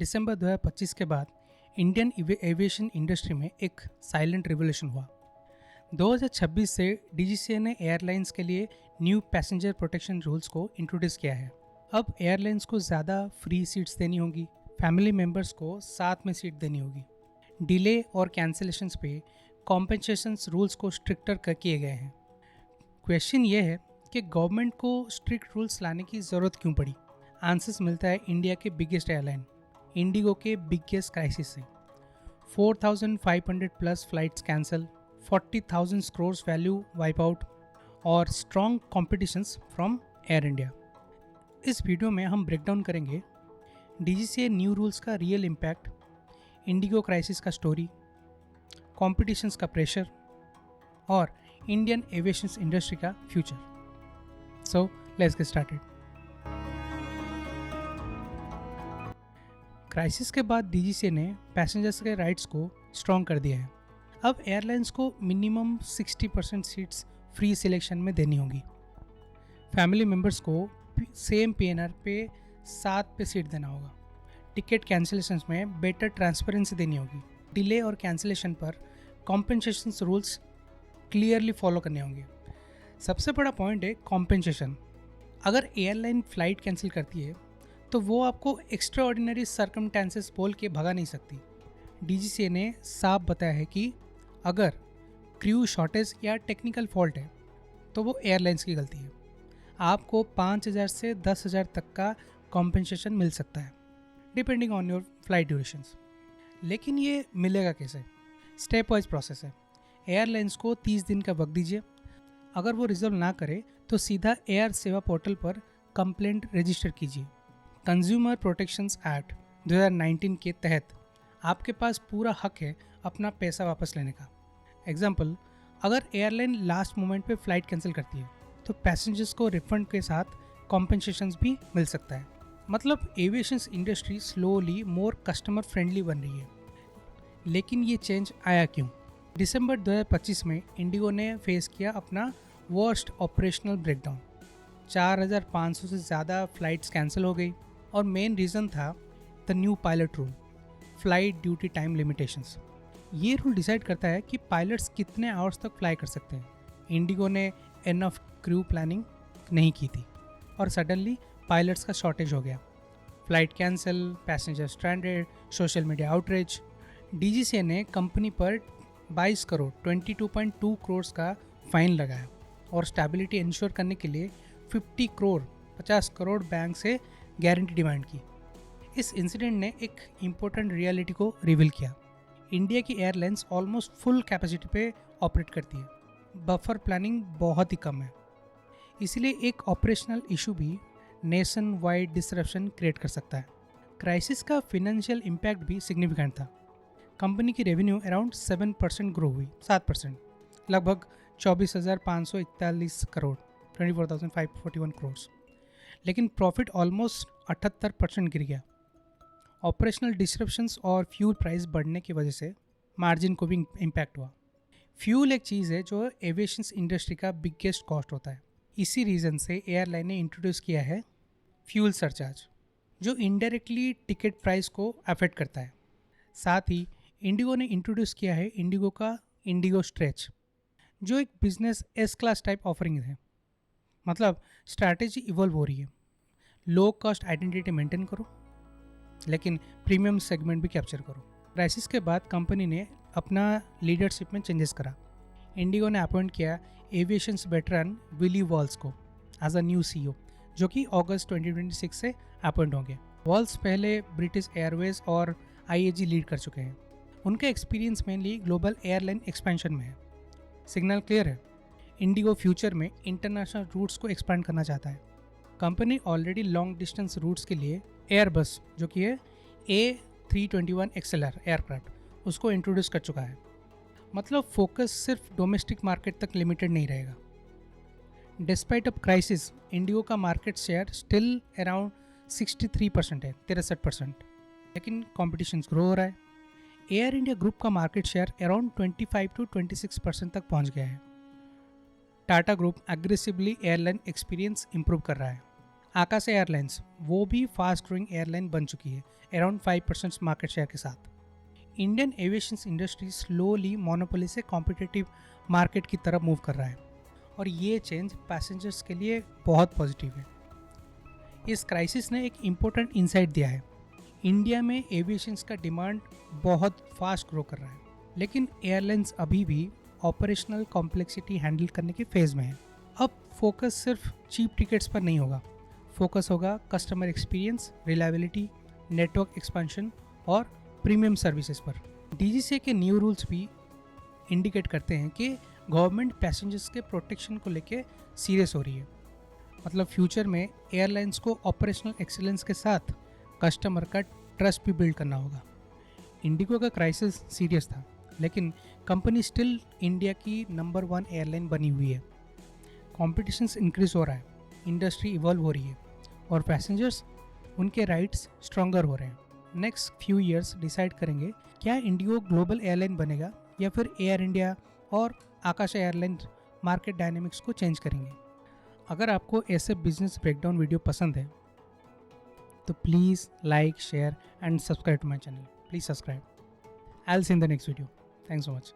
दिसंबर 2025 के बाद Indian aviation industry में एक साइलेंट रिवोल्यूशन हुआ। 2026 से डीजीसीए ने एयरलाइंस के लिए न्यू पैसेंजर प्रोटेक्शन रूल्स को इंट्रोड्यूस किया है। अब एयरलाइंस को ज़्यादा फ्री सीट्स देनी होगी, फैमिली मेम्बर्स को साथ में सीट देनी होगी। डिले और कैंसिलेशंस पे कॉम्पेंसेशंस रूल्स को स्ट्रिक्टर किए गए हैं। क्वेश्चन ये है कि गवर्नमेंट को स्ट्रिक्ट रूल्स लाने की ज़रूरत क्यों पड़ी। आंसर्स मिलता है इंडिया के बिगेस्ट एयरलाइन इंडिगो के बिगेस्ट क्राइसिस से। 4,500 plus flights cancel, 40,000 crore value wipe out और strong competitions from Air India. इस वीडियो में हम ब्रेक डाउन करेंगे डीजीसीए न्यू रूल्स का रियल इम्पैक्ट, इंडिगो क्राइसिस का स्टोरी, कॉम्पिटिशन्स का प्रेशर और इंडियन एविएशन इंडस्ट्री का future. So let's get started. Crisis के बाद डीजीसीए ने पैसेंजर्स के राइट्स को स्ट्रॉन्ग कर दिया है। अब एयरलाइंस को मिनिमम 60% सीट्स फ्री सिलेक्शन में देनी होगी। फैमिली मेम्बर्स को सेम पीएनआर पे 7 पे सीट देना होगा। टिकट कैंसिलेशंस में बेटर ट्रांसपेरेंसी देनी होगी। डिले और कैंसिलेशन पर कॉम्पेंसेशन रूल्स क्लियरली फॉलो करने होंगे। सबसे बड़ा पॉइंट है कॉम्पेंसेशन। अगर एयरलाइन फ्लाइट कैंसिल करती है तो वो आपको एक्स्ट्रा ऑर्डिनरी सर्कमस्टेंसेस बोल के भगा नहीं सकती। डीजीसीए ने साफ बताया है कि अगर क्रू शॉर्टेज या टेक्निकल फॉल्ट है तो वो एयरलाइंस की गलती है। आपको 5,000 से 10,000 तक का कॉम्पेंसेशन मिल सकता है depending on your flight durations. लेकिन ये मिलेगा कैसे? स्टेप वाइज प्रोसेस है। एयरलाइंस को 30 दिन का वक्त दीजिए। अगर वो रिजल्व ना करे तो सीधा एयर सेवा पोर्टल पर कंप्लेंट रजिस्टर कीजिए। कंज्यूमर प्रोटेक्शंस एक्ट 2019 के तहत आपके पास पूरा हक है अपना पैसा वापस लेने का। एग्जाम्पल, अगर एयरलाइन लास्ट मोमेंट पे फ्लाइट कैंसिल करती है तो पैसेंजर्स को रिफंड के साथ कॉम्पेंसेशंस भी मिल सकता है। मतलब एविएशन इंडस्ट्री स्लोली मोर कस्टमर फ्रेंडली बन रही है। लेकिन ये चेंज आया क्यों? दिसंबर 2025 में इंडिगो ने फेस किया अपना वर्स्ट ऑपरेशनल ब्रेकडाउन। 4,500 से ज़्यादा फ्लाइट्स कैंसिल हो गई और मेन रीज़न था the new pilot rule, flight duty time limitations. ये रूल डिसाइड करता है कि पायलट्स कितने आवर्स तक फ्लाई कर सकते हैं। इंडिगो ने एनफ क्रू प्लानिंग नहीं की थी और सडनली पायलट्स का शॉर्टेज हो गया। Flight cancel, passenger stranded, social media outreach. DGCA ने कंपनी पर 22 करोड़ 22.2 करोड़ का फाइन लगाया और स्टेबिलिटी इंश्योर करने के लिए 50 करोड़ बैंक से गारंटी डिमांड की। इस इंसिडेंट ने एक इम्पोर्टेंट रियलिटी को रिवील किया। इंडिया की एयरलाइंस ऑलमोस्ट फुल कैपेसिटी पे ऑपरेट करती है। बफर प्लानिंग बहुत ही कम है। इसलिए एक ऑपरेशनल इशू भी नेशन वाइड डिसरप्शन क्रिएट कर सकता है। क्राइसिस का फिनेंशियल इम्पैक्ट भी सिग्निफिकेंट था। कंपनी की रेवेन्यू अराउंड 7% ग्रो हुई, 7%, लगभग 24,541 करोड़, 24,541 करोड़। लेकिन प्रॉफिट ऑलमोस्ट 78% गिर गया। ऑपरेशनल डिस्ट्रप्शंस और फ्यूल प्राइस बढ़ने की वजह से मार्जिन को भी इम्पैक्ट हुआ। फ्यूल एक चीज़ है जो एविएशन इंडस्ट्री का बिगेस्ट कॉस्ट होता है। इसी रीज़न से एयरलाइन ने इंट्रोड्यूस किया है फ्यूल सरचार्ज, जो इनडायरेक्टली टिकट प्राइस को अफेक्ट करता है। साथ ही इंडिगो ने इंट्रोड्यूस किया है इंडिगो का इंडिगो स्ट्रेच, जो एक business S class type offering है। मतलब स्ट्रैटेजी इवॉल्व हो रही है। लो कॉस्ट आइडेंटिटी मेंटेन करो लेकिन प्रीमियम सेगमेंट भी कैप्चर करो। क्राइसिस के बाद कंपनी ने अपना लीडरशिप में चेंजेस करा। इंडिगो ने अपॉइंट किया एविएशन वेटरन विली वॉल्स को एज अ न्यू सीईओ, जो कि अगस्त 2026 से अपॉइंट होंगे। वॉल्स पहले ब्रिटिश एयरवेज और आईएजी लीड कर चुके हैं। उनका experience mainly global airline expansion में है। सिग्नल क्लियर है, इंडिगो फ्यूचर में इंटरनेशनल रूट्स को एक्सपांड करना चाहता है। Company already long distance routes के लिए एयरबस, जो कि है A321 XLR एयरक्राफ्ट, उसको इंट्रोड्यूस कर चुका है। मतलब फोकस सिर्फ डोमेस्टिक मार्केट तक लिमिटेड नहीं रहेगा। डिस्पाइट ऑफ क्राइसिस, इंडिगो का मार्केट शेयर स्टिल अराउंड 63% है, 63%, लेकिन कॉम्पिटिशन ग्रो हो रहा है। एयर इंडिया ग्रुप का मार्केट शेयर अराउंड 25 to 26% तक पहुंच गया है। Tata group aggressively airline experience improve कर रहा है आकाशा एयरलाइंस वो भी फास्ट ग्रोइंग एयरलाइन बन चुकी है अराउंड 5% मार्केट शेयर के साथ। Indian aviation industry slowly monopoly से कॉम्पिटिटिव मार्केट की तरफ मूव कर रहा है और ये चेंज पैसेंजर्स के लिए बहुत पॉजिटिव है। इस क्राइसिस ने एक इम्पोर्टेंट इंसाइट दिया है, इंडिया में एविएशन का डिमांड बहुत फास्ट ग्रो कर रहा है, लेकिन एयरलाइंस अभी भी ऑपरेशनल कॉम्प्लेक्सिटी हैंडल करने के फेज़ में है। अब फोकस सिर्फ चीप टिकट्स पर नहीं होगा, फोकस होगा customer experience, reliability, network expansion और प्रीमियम सर्विसेज पर। डीजीसीए के न्यू रूल्स भी इंडिकेट करते हैं कि गवर्नमेंट पैसेंजर्स के प्रोटेक्शन को लेके सीरियस हो रही है। मतलब फ्यूचर में एयरलाइंस को ऑपरेशनल एक्सीलेंस के साथ कस्टमर का ट्रस्ट भी बिल्ड करना होगा। इंडिगो का क्राइसिस सीरियस था, लेकिन कंपनी स्टिल इंडिया की नंबर 1 एयरलाइन बनी हुई है। कॉम्पिटिशन इंक्रीज हो रहा है, इंडस्ट्री इवॉल्व हो रही है और पैसेंजर्स उनके राइट्स स्ट्रॉन्गर हो रहे हैं। नेक्स्ट फ्यू ईयर्स डिसाइड करेंगे क्या इंडिगो ग्लोबल एयरलाइन बनेगा या फिर एयर इंडिया और आकाशा एयरलाइन मार्केट डायनेमिक्स को चेंज करेंगे। अगर आपको ऐसे बिजनेस ब्रेकडाउन वीडियो पसंद है तो please like, share and subscribe to my channel. Please subscribe. I will see in the next video. Thanks so much.